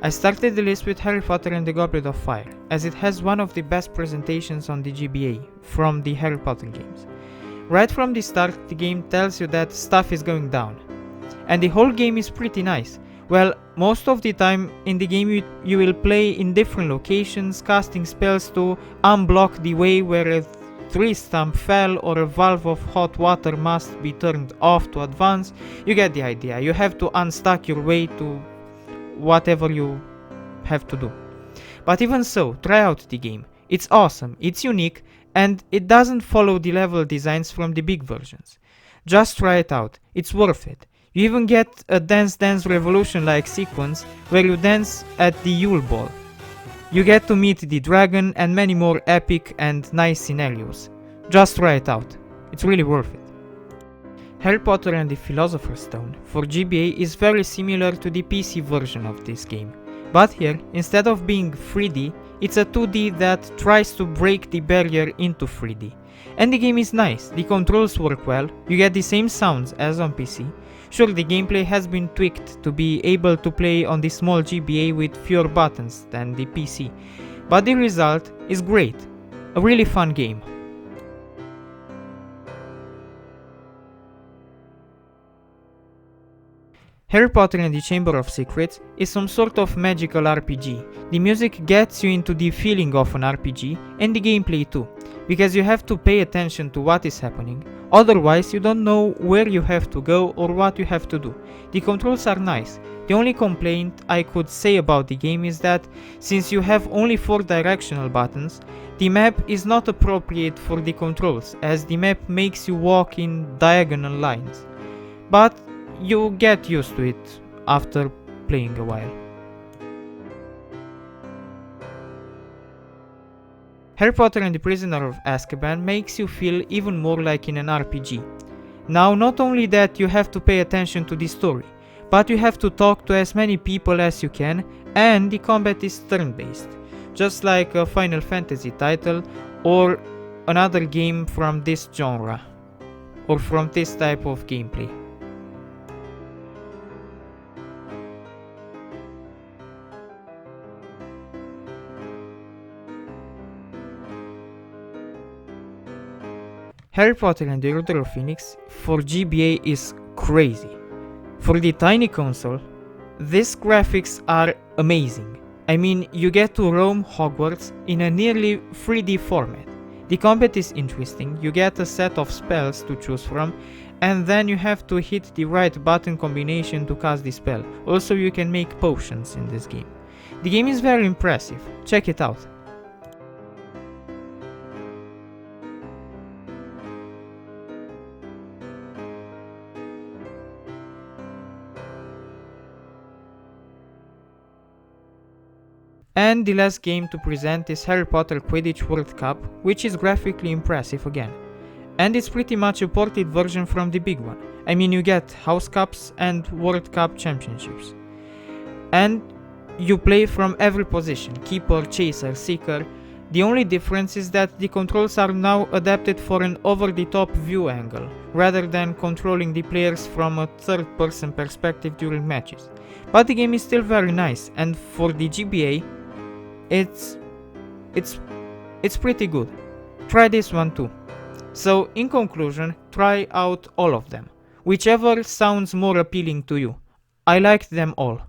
I started the list with Harry Potter and the Goblet of Fire, as it has one of the best presentations on the GBA from the Harry Potter games. Right from the start, the game tells you that stuff is going down. And the whole game is pretty nice. Well, most of the time in the game you will play in different locations, casting spells to unblock the way where a tree stump fell or a valve of hot water must be turned off to advance. You get the idea. You have to unstuck your way to whatever you have to do. But even so, try out the game. It's awesome, it's unique, and it doesn't follow the level designs from the big versions. Just try it out, it's worth it. You even get a Dance Dance Revolution like sequence where you dance at the Yule Ball. You get to meet the dragon and many more epic and nice scenarios. Just try it out, it's really worth it. Harry Potter and the Philosopher's Stone for GBA is very similar to the PC version of this game. But here, instead of being 3D, it's a 2D that tries to break the barrier into 3D. And the game is nice, the controls work well, you get the same sounds as on PC. Sure, the gameplay has been tweaked to be able to play on the small GBA with fewer buttons than the PC, but the result is great, a really fun game. Harry Potter and the Chamber of Secrets is some sort of magical RPG. The music gets you into the feeling of an RPG and the gameplay too, because you have to pay attention to what is happening, otherwise you don't know where you have to go or what you have to do. The controls are nice. The only complaint I could say about the game is that since you have only 4 directional buttons, the map is not appropriate for the controls, as the map makes you walk in diagonal lines. But you get used to it after playing a while. Harry Potter and the Prisoner of Azkaban makes you feel even more like in an RPG. Now, not only that you have to pay attention to the story, but you have to talk to as many people as you can, and the combat is turn-based, just like a Final Fantasy title or another game from this genre, or from this type of gameplay. Harry Potter and the Order of Phoenix for GBA is crazy. For the tiny console, these graphics are amazing. I mean, you get to roam Hogwarts in a nearly 3D format. The combat is interesting, you get a set of spells to choose from, and then you have to hit the right button combination to cast the spell. Also, you can make potions in this game. The game is very impressive, check it out. And the last game to present is Harry Potter Quidditch World Cup, which is graphically impressive again. And it's pretty much a ported version from the big one. I mean, you get House Cups and World Cup Championships. And you play from every position, keeper, chaser, seeker. The only difference is that the controls are now adapted for an over-the-top view angle, rather than controlling the players from a third-person perspective during matches. But the game is still very nice, and for the GBA, it's pretty good. Try this one too. So in conclusion, try out all of them, whichever sounds more appealing to you. I liked them all.